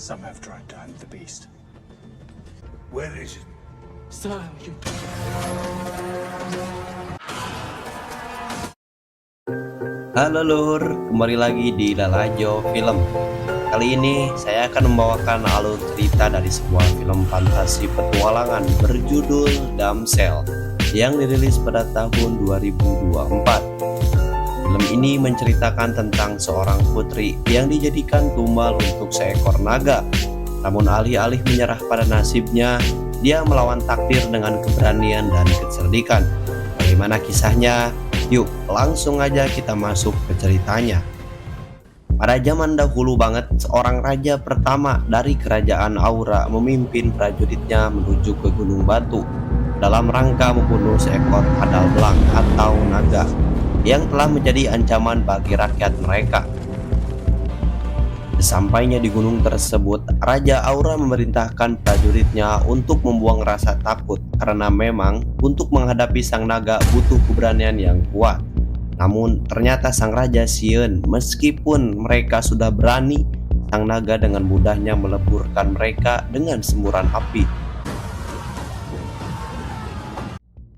Some have tried to hunt the beast. Where is it? Sir, Halo Lur, kembali lagi di Lalajo Film. Kali ini saya akan membawakan alur cerita dari sebuah film fantasi petualangan berjudul Damsel yang dirilis pada tahun 2024. Film ini menceritakan tentang seorang putri yang dijadikan tumbal untuk seekor naga. Namun alih-alih menyerah pada nasibnya, dia melawan takdir dengan keberanian dan kecerdikan. Bagaimana kisahnya? Yuk, langsung aja kita masuk ke ceritanya. Pada zaman dahulu banget, seorang raja pertama dari kerajaan Aura memimpin prajuritnya menuju ke Gunung Batu dalam rangka membunuh seekor kadal belang atau naga yang telah menjadi ancaman bagi rakyat mereka. Sesampainya di gunung tersebut, Raja Aura memerintahkan prajuritnya untuk membuang rasa takut karena memang untuk menghadapi sang naga butuh keberanian yang kuat. Namun ternyata sang raja sieun, meskipun mereka sudah berani, sang naga dengan mudahnya meleburkan mereka dengan semburan api.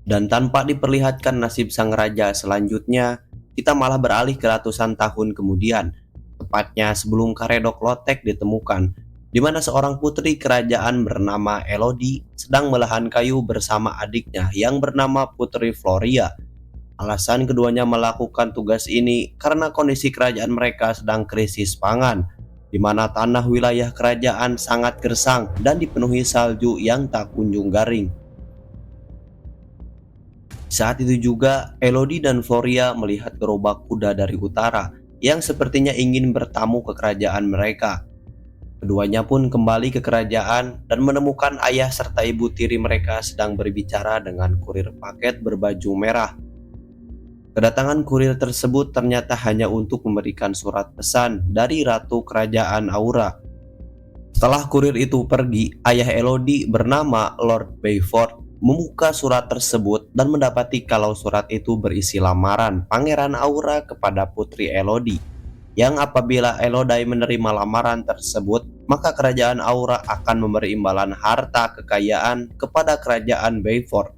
Dan tanpa diperlihatkan nasib sang raja selanjutnya, kita malah beralih ke ratusan tahun kemudian. Tepatnya sebelum Karedok Lotek ditemukan, di mana seorang putri kerajaan bernama Elodie sedang melahan kayu bersama adiknya yang bernama Putri Floria. Alasan keduanya melakukan tugas ini karena kondisi kerajaan mereka sedang krisis pangan, di mana tanah wilayah kerajaan sangat gersang dan dipenuhi salju yang tak kunjung garing. Saat itu juga Elodie dan Floria melihat gerobak kuda dari utara yang sepertinya ingin bertamu ke kerajaan mereka. Keduanya pun kembali ke kerajaan dan menemukan ayah serta ibu tiri mereka sedang berbicara dengan kurir paket berbaju merah. Kedatangan kurir tersebut ternyata hanya untuk memberikan surat pesan dari ratu kerajaan Aura. Setelah kurir itu pergi, ayah Elodie bernama Lord Bayford membuka surat tersebut dan mendapati kalau surat itu berisi lamaran Pangeran Aura kepada Putri Elodie, yang apabila Elodie menerima lamaran tersebut, maka kerajaan Aura akan memberi imbalan harta kekayaan kepada kerajaan Bayford.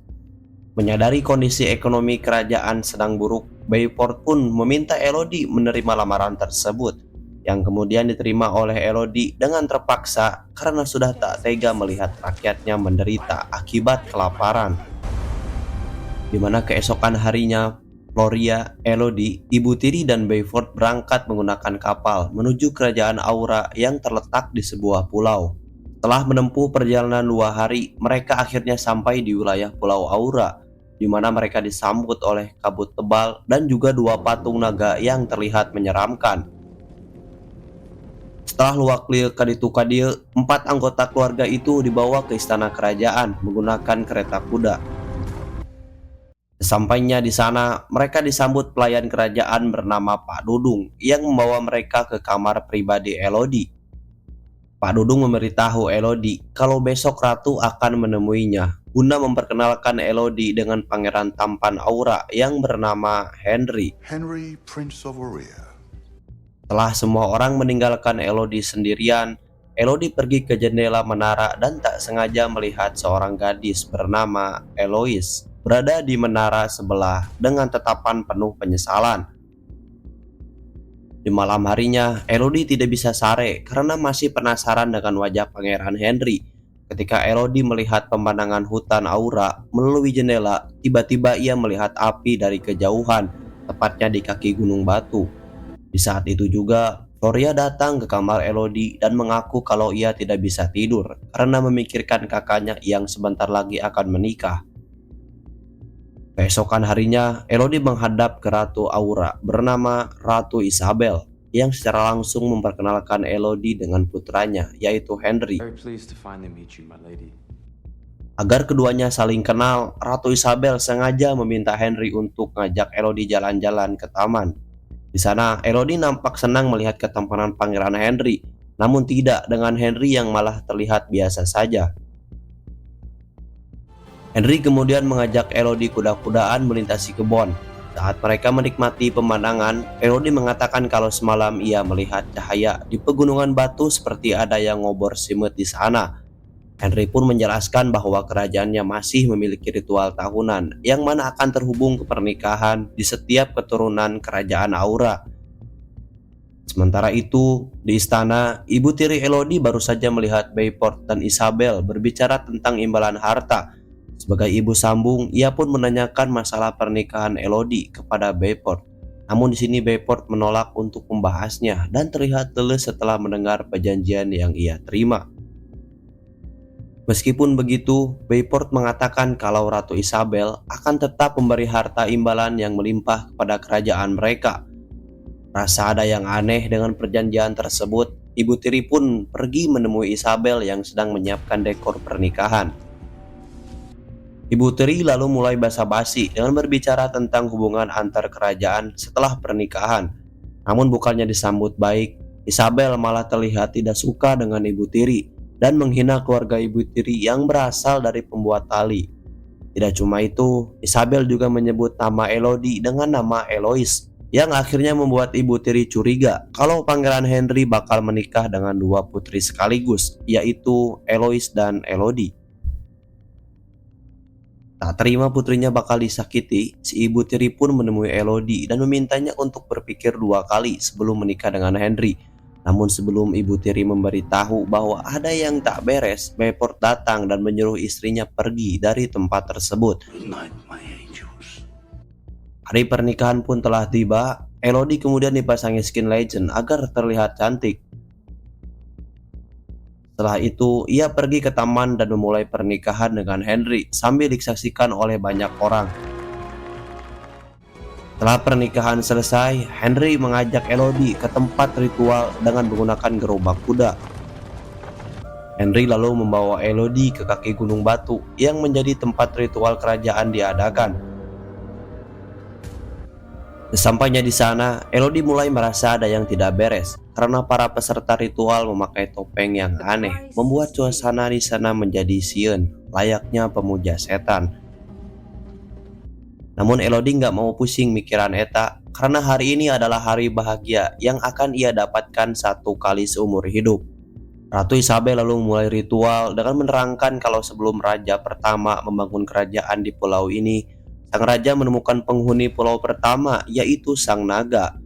Menyadari kondisi ekonomi kerajaan sedang buruk, Bayford pun meminta Elodie menerima lamaran tersebut, yang kemudian diterima oleh Elodie dengan terpaksa karena sudah tak tega melihat rakyatnya menderita akibat kelaparan. Di mana keesokan harinya, Floria, Elodie, ibu tiri dan Bayford berangkat menggunakan kapal menuju kerajaan Aura yang terletak di sebuah pulau. Setelah menempuh perjalanan 2 hari, mereka akhirnya sampai di wilayah Pulau Aura, di mana mereka disambut oleh kabut tebal dan juga 2 patung naga yang terlihat menyeramkan. Setelah luak lieu kaditu kadieu, 4 anggota keluarga itu dibawa ke istana kerajaan menggunakan kereta kuda. Sesampainya di sana, mereka disambut pelayan kerajaan bernama Pak Dudung yang membawa mereka ke kamar pribadi Elodie. Pak Dudung memberitahu Elodie kalau besok ratu akan menemuinya guna memperkenalkan Elodie dengan pangeran tampan Aura yang bernama Henry. Henry, Prince of Aurea. Setelah semua orang meninggalkan Elodie sendirian, Elodie pergi ke jendela menara dan tak sengaja melihat seorang gadis bernama Eloise berada di menara sebelah dengan tatapan penuh penyesalan. Di malam harinya, Elodie tidak bisa sare karena masih penasaran dengan wajah Pangeran Henry. Ketika Elodie melihat pemandangan hutan Aura melalui jendela, tiba-tiba ia melihat api dari kejauhan, tepatnya di kaki Gunung Batu. Di saat itu juga, Floria datang ke kamar Elodie dan mengaku kalau ia tidak bisa tidur karena memikirkan kakaknya yang sebentar lagi akan menikah. Keesokan harinya, Elodie menghadap ke Ratu Aura bernama Ratu Isabel yang secara langsung memperkenalkan Elodie dengan putranya, yaitu Henry. very pleased to finally meet you, my lady. Agar keduanya saling kenal, Ratu Isabel sengaja meminta Henry untuk ngajak Elodie jalan-jalan ke taman. Di sana, Elodie nampak senang melihat ketampanan Pangeran Henry, namun tidak dengan Henry yang malah terlihat biasa saja. Henry kemudian mengajak Elodie kuda-kudaan melintasi kebun. Saat mereka menikmati pemandangan, Elodie mengatakan kalau semalam ia melihat cahaya di pegunungan batu seperti ada yang ngobor simut di sana. Henry pun menjelaskan bahwa kerajaannya masih memiliki ritual tahunan yang mana akan terhubung ke pernikahan di setiap keturunan kerajaan Aura. Sementara itu, di istana, ibu tiri Elodie baru saja melihat Bayport dan Isabel berbicara tentang imbalan harta. Sebagai ibu sambung, ia pun menanyakan masalah pernikahan Elodie kepada Bayport. Namun di sini Bayport menolak untuk membahasnya dan terlihat lelah setelah mendengar perjanjian yang ia terima. Meskipun begitu, Bayport mengatakan kalau Ratu Isabel akan tetap memberi harta imbalan yang melimpah kepada kerajaan mereka. Rasa ada yang aneh dengan perjanjian tersebut, ibu tiri pun pergi menemui Isabel yang sedang menyiapkan dekor pernikahan. Ibu tiri lalu mulai basa-basi dengan berbicara tentang hubungan antar kerajaan setelah pernikahan. Namun bukannya disambut baik, Isabel malah terlihat tidak suka dengan ibu tiri dan menghina keluarga ibu tiri yang berasal dari pembuat tali. Tidak cuma itu, Isabel juga menyebut nama Elodie dengan nama Eloise, yang akhirnya membuat ibu tiri curiga kalau Pangeran Henry bakal menikah dengan dua putri sekaligus, yaitu Eloise dan Elodie. Tak terima putrinya bakal disakiti, si ibu tiri pun menemui Elodie dan memintanya untuk berpikir dua kali sebelum menikah dengan Henry. Namun sebelum ibu tiri memberitahu bahwa ada yang tak beres, Bayport datang dan menyuruh istrinya pergi dari tempat tersebut. Hari pernikahan pun telah tiba. Elodie kemudian dipasangi skin legend agar terlihat cantik. Setelah itu, ia pergi ke taman dan memulai pernikahan dengan Henry sambil disaksikan oleh banyak orang. Setelah pernikahan selesai, Henry mengajak Elodie ke tempat ritual dengan menggunakan gerobak kuda. Henry lalu membawa Elodie ke kaki gunung batu yang menjadi tempat ritual kerajaan diadakan. Sesampainya di sana, Elodie mulai merasa ada yang tidak beres karena para peserta ritual memakai topeng yang aneh, membuat suasana di sana menjadi sieun, layaknya pemuja setan. Namun Elodie nggak mau pusing mikiran eta karena hari ini adalah hari bahagia yang akan ia dapatkan satu kali seumur hidup. Ratu Isabel lalu mulai ritual dengan menerangkan kalau sebelum raja pertama membangun kerajaan di pulau ini, sang raja menemukan penghuni pulau pertama, yaitu sang naga.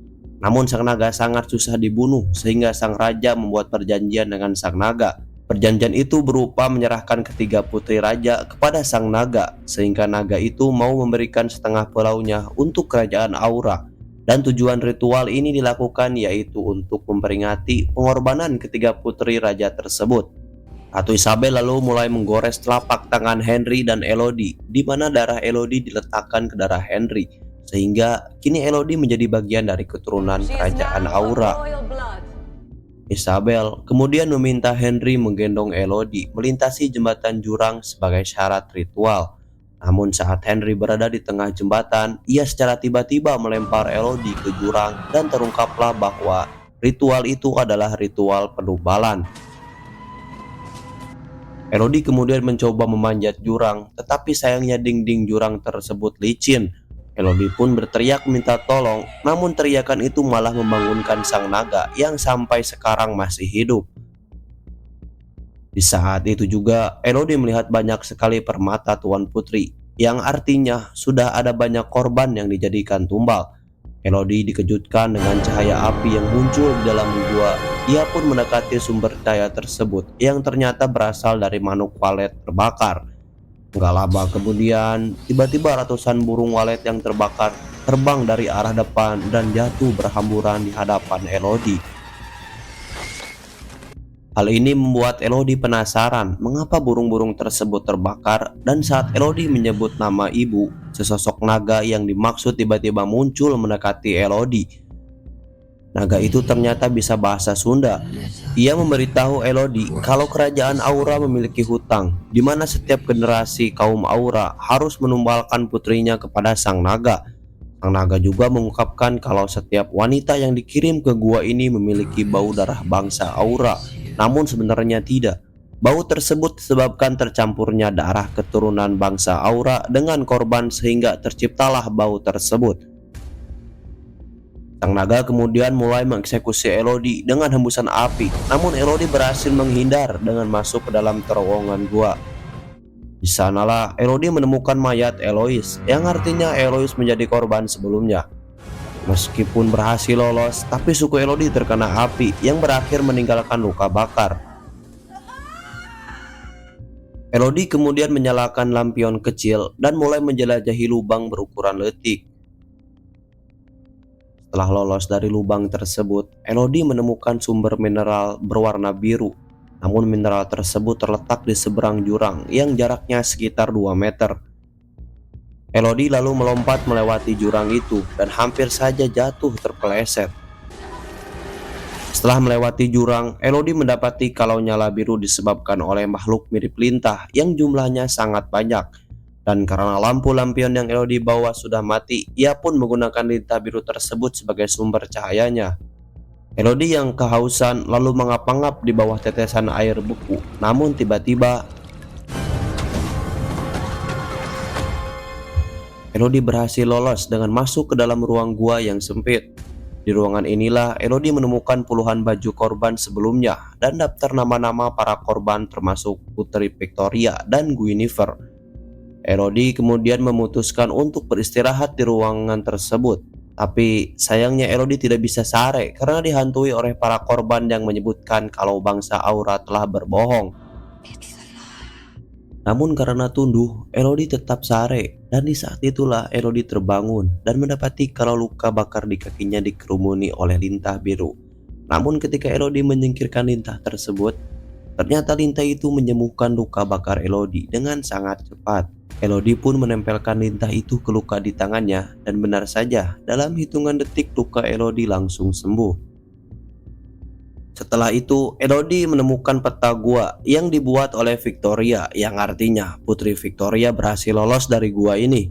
Namun sang naga sangat susah dibunuh sehingga sang raja membuat perjanjian dengan sang naga. Perjanjian itu berupa menyerahkan ketiga putri raja kepada sang naga, sehingga naga itu mau memberikan setengah pulaunya untuk kerajaan Aura. Dan tujuan ritual ini dilakukan yaitu untuk memperingati pengorbanan ketiga putri raja tersebut. Ratu Isabel lalu mulai menggores telapak tangan Henry dan Elodie, di mana darah Elodie diletakkan ke darah Henry, sehingga kini Elodie menjadi bagian dari keturunan kerajaan Aura. Isabel kemudian meminta Henry menggendong Elodie melintasi jembatan jurang sebagai syarat ritual. Namun saat Henry berada di tengah jembatan, ia secara tiba-tiba melempar Elodie ke jurang dan terungkaplah bahwa ritual itu adalah ritual penubalan. Elodie kemudian mencoba memanjat jurang, tetapi sayangnya dinding jurang tersebut licin. Elodie pun berteriak minta tolong, namun teriakan itu malah membangunkan sang naga yang sampai sekarang masih hidup. Di saat itu juga, Elodie melihat banyak sekali permata Tuan Putri, yang artinya sudah ada banyak korban yang dijadikan tumbal. Elodie dikejutkan dengan cahaya api yang muncul di dalam gua. Ia pun mendekati sumber cahaya tersebut yang ternyata berasal dari manuk walet terbakar. Gak lama kemudian, tiba-tiba ratusan burung walet yang terbakar terbang dari arah depan dan jatuh berhamburan di hadapan Elodie. Hal ini membuat Elodie penasaran mengapa burung-burung tersebut terbakar, dan saat Elodie menyebut nama ibu, sesosok naga yang dimaksud tiba-tiba muncul mendekati Elodie. Naga itu ternyata bisa bahasa Sunda. Ia memberitahu Elodie kalau kerajaan Aura memiliki hutang, di mana setiap generasi kaum Aura harus menumbalkan putrinya kepada sang naga. Sang naga juga mengungkapkan kalau setiap wanita yang dikirim ke gua ini memiliki bau darah bangsa Aura. Namun sebenarnya tidak. Bau tersebut disebabkan tercampurnya darah keturunan bangsa Aura dengan korban sehingga terciptalah bau tersebut. Sang naga kemudian mulai mengeksekusi Elodie dengan hembusan api, namun Elodie berhasil menghindar dengan masuk ke dalam terowongan gua. Di sanalah Elodie menemukan mayat Eloise, yang artinya Eloise menjadi korban sebelumnya. Meskipun berhasil lolos, tapi suku Elodie terkena api yang berakhir meninggalkan luka bakar. Elodie kemudian menyalakan lampion kecil dan mulai menjelajahi lubang berukuran letik. Setelah lolos dari lubang tersebut, Elodie menemukan sumber mineral berwarna biru. Namun mineral tersebut terletak di seberang jurang yang jaraknya sekitar 2 meter. Elodie lalu melompat melewati jurang itu dan hampir saja jatuh terpeleset. Setelah melewati jurang, Elodie mendapati kalau nyala biru disebabkan oleh makhluk mirip lintah yang jumlahnya sangat banyak. Dan karena lampu lampion yang Elodie bawa sudah mati, ia pun menggunakan lintah biru tersebut sebagai sumber cahayanya. Elodie yang kehausan lalu mengap-ngap di bawah tetesan air beku. Namun tiba-tiba Elodie berhasil lolos dengan masuk ke dalam ruang gua yang sempit. Di ruangan inilah Elodie menemukan puluhan baju korban sebelumnya dan daftar nama-nama para korban termasuk Putri Victoria dan Guinevere. Elodie kemudian memutuskan untuk beristirahat di ruangan tersebut. Tapi sayangnya Elodie tidak bisa sare karena dihantui oleh para korban yang menyebutkan kalau bangsa Aura telah berbohong. Namun karena tunduk, Elodie tetap sare, dan di saat itulah Elodie terbangun dan mendapati kalau luka bakar di kakinya dikerumuni oleh lintah biru. Namun ketika Elodie menyingkirkan lintah tersebut, ternyata lintah itu menyembuhkan luka bakar Elodie dengan sangat cepat. Elodie pun menempelkan lintah itu ke luka di tangannya, dan benar saja dalam hitungan detik luka Elodie langsung sembuh. Setelah itu, Elodie menemukan peta gua yang dibuat oleh Victoria, yang artinya Putri Victoria berhasil lolos dari gua ini.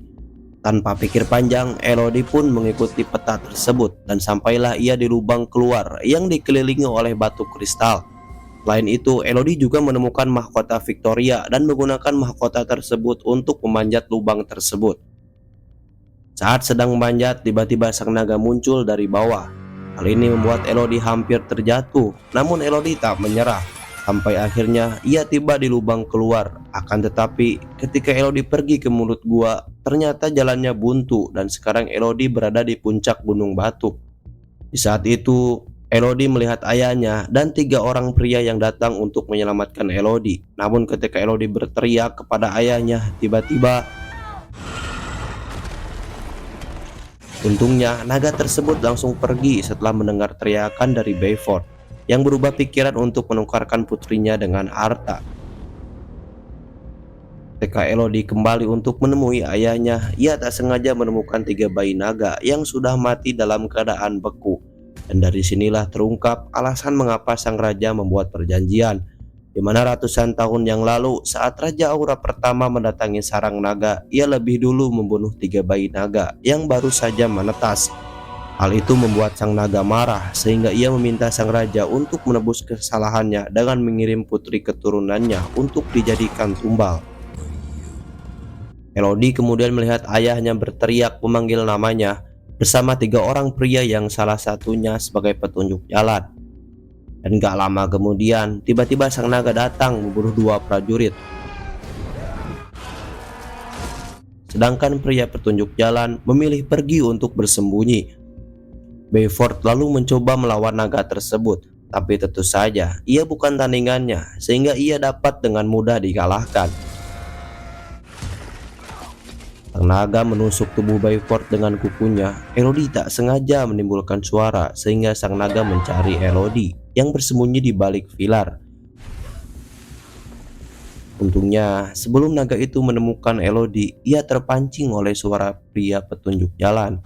Tanpa pikir panjang, Elodie pun mengikuti peta tersebut dan sampailah ia di lubang keluar yang dikelilingi oleh batu kristal. Selain itu, Elodie juga menemukan mahkota Victoria dan menggunakan mahkota tersebut untuk memanjat lubang tersebut. Saat sedang memanjat, tiba-tiba sang naga muncul dari bawah. Hal ini membuat Elodie hampir terjatuh, namun Elodie tak menyerah. Sampai akhirnya ia tiba di lubang keluar. Akan tetapi, ketika Elodie pergi ke mulut gua, ternyata jalannya buntu dan sekarang Elodie berada di puncak gunung batu. Di saat itu, Elodie melihat ayahnya dan 3 orang pria yang datang untuk menyelamatkan Elodie. Namun ketika Elodie berteriak kepada ayahnya, tiba-tiba untungnya naga tersebut langsung pergi setelah mendengar teriakan dari Bayford yang berubah pikiran untuk menukarkan putrinya dengan harta. Ketika Elodie kembali untuk menemui ayahnya, ia tak sengaja menemukan 3 bayi naga yang sudah mati dalam keadaan beku. Dan dari sinilah terungkap alasan mengapa sang raja membuat perjanjian, di mana ratusan tahun yang lalu saat Raja Aura pertama mendatangi sarang naga, ia lebih dulu membunuh 3 bayi naga yang baru saja menetas. Hal itu membuat sang naga marah sehingga ia meminta sang raja untuk menebus kesalahannya dengan mengirim putri keturunannya untuk dijadikan tumbal. Elodie kemudian melihat ayahnya berteriak memanggil namanya bersama 3 orang pria yang salah satunya sebagai petunjuk jalan. Dan gak lama kemudian, tiba-tiba sang naga datang membunuh 2 prajurit. Sedangkan pria petunjuk jalan memilih pergi untuk bersembunyi. Bayford lalu mencoba melawan naga tersebut, tapi tentu saja ia bukan tandingannya sehingga ia dapat dengan mudah dikalahkan. Sang naga menusuk tubuh Bayford dengan kukunya. Elodie tak sengaja menimbulkan suara sehingga sang naga mencari Elodie yang bersembunyi di balik pilar. Untungnya, sebelum naga itu menemukan Elodie, ia terpancing oleh suara pria petunjuk jalan.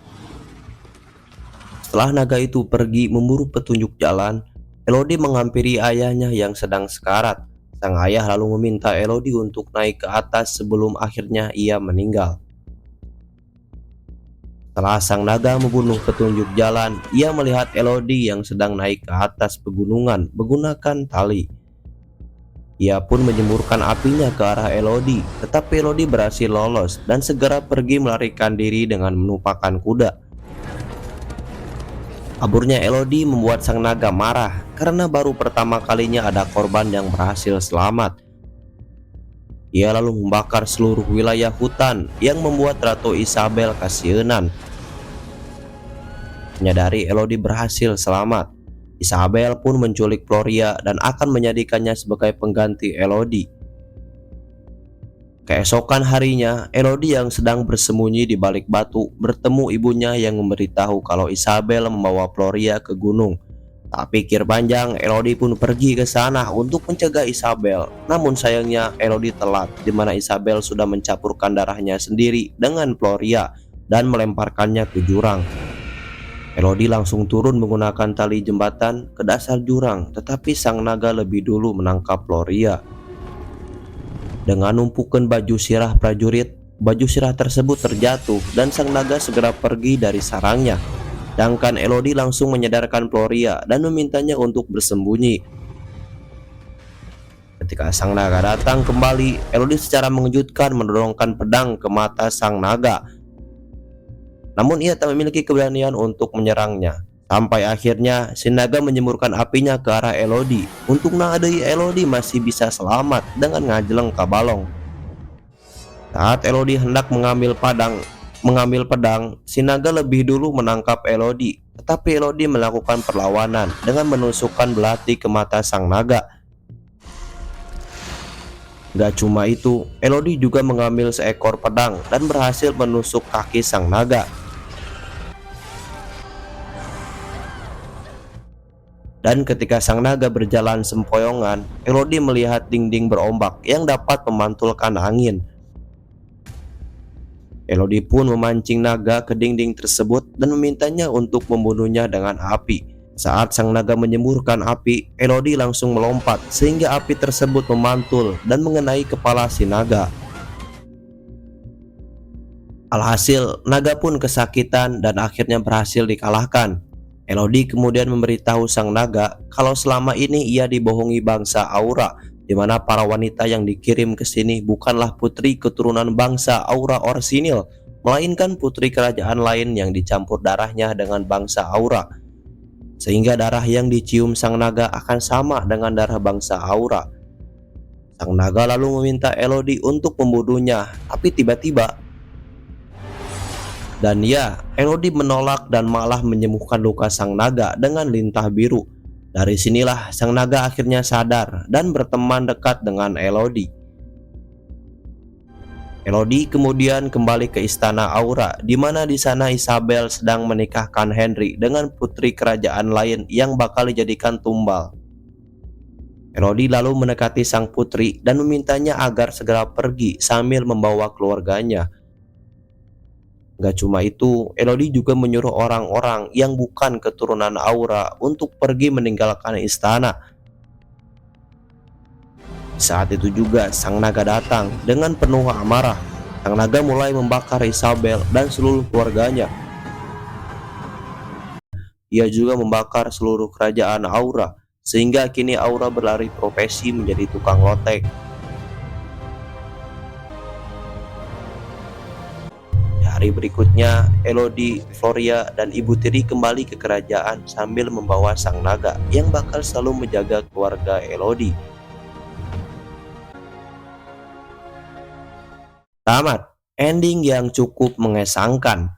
Setelah naga itu pergi memburu petunjuk jalan, Elodie menghampiri ayahnya yang sedang sekarat. Sang ayah lalu meminta Elodie untuk naik ke atas sebelum akhirnya ia meninggal. Setelah sang naga membunuh petunjuk jalan, ia melihat Elodie yang sedang naik ke atas pegunungan menggunakan tali. Ia pun menyemburkan apinya ke arah Elodie, tetapi Elodie berhasil lolos dan segera pergi melarikan diri dengan menumpahkan kuda. Kaburnya Elodie membuat sang naga marah karena baru pertama kalinya ada korban yang berhasil selamat. Ia lalu membakar seluruh wilayah hutan yang membuat Ratu Isabel kasihanan. Menyadari Elodie berhasil selamat, Isabel pun menculik Floria dan akan menjadikannya sebagai pengganti Elodie. Keesokan harinya, Elodie yang sedang bersembunyi di balik batu bertemu ibunya yang memberitahu kalau Isabel membawa Floria ke gunung. Tak pikir panjang, Elodie pun pergi ke sana untuk mencegah Isabel. Namun sayangnya Elodie telat, di mana Isabel sudah mencampurkan darahnya sendiri dengan Floria dan melemparkannya ke jurang. Elodie langsung turun menggunakan tali jembatan ke dasar jurang, tetapi sang naga lebih dulu menangkap Floria. Dengan numpukan baju sirah prajurit, baju sirah tersebut terjatuh dan sang naga segera pergi dari sarangnya. Sedangkan Elodie langsung menyadarkan Floria dan memintanya untuk bersembunyi. Ketika sang naga datang kembali, Elodie secara mengejutkan mendorongkan pedang ke mata sang naga. Namun ia tak memiliki keberanian untuk menyerangnya. Sampai akhirnya si naga menyemburkan apinya ke arah Elodie. Untuk menandai Elodie masih bisa selamat dengan ngajeleng ka balong. Saat Elodie hendak mengambil pedang, si naga lebih dulu menangkap Elodie. Tetapi Elodie melakukan perlawanan dengan menusukkan belati ke mata sang naga. Gak cuma itu, Elodie juga mengambil seekor pedang dan berhasil menusuk kaki sang naga. Dan ketika sang naga berjalan sempoyongan, Elodie melihat dinding berombak yang dapat memantulkan angin. Elodie pun memancing naga ke dinding tersebut dan memintanya untuk membunuhnya dengan api. Saat sang naga menyemburkan api, Elodie langsung melompat sehingga api tersebut memantul dan mengenai kepala si naga. Alhasil, naga pun kesakitan dan akhirnya berhasil dikalahkan. Elodie kemudian memberitahu sang naga kalau selama ini ia dibohongi bangsa Aura, di mana para wanita yang dikirim ke sini bukanlah putri keturunan bangsa Aura Orsinil, melainkan putri kerajaan lain yang dicampur darahnya dengan bangsa Aura. Sehingga darah yang dicium sang naga akan sama dengan darah bangsa Aura. Sang naga lalu meminta Elodie untuk membunuhnya, tapi tiba-tiba Elodie menolak dan malah menyembuhkan luka sang naga dengan lintah biru. Dari sinilah sang naga akhirnya sadar dan berteman dekat dengan Elodie. Elodie kemudian kembali ke istana Aura, di mana di sana Isabel sedang menikahkan Henry dengan putri kerajaan lain yang bakal dijadikan tumbal. Elodie lalu mendekati sang putri dan memintanya agar segera pergi sambil membawa keluarganya. Gak cuma itu, Elodie juga menyuruh orang-orang yang bukan keturunan Aura untuk pergi meninggalkan istana. Saat itu juga sang naga datang dengan penuh amarah. Sang naga mulai membakar Isabel dan seluruh keluarganya. Ia juga membakar seluruh kerajaan Aura, sehingga kini Aura berlari profesi menjadi tukang lotek. Hari berikutnya, Elodie, Floria, dan ibu tiri kembali ke kerajaan sambil membawa sang naga yang bakal selalu menjaga keluarga Elodie. Tamat, ending yang cukup mengesankan.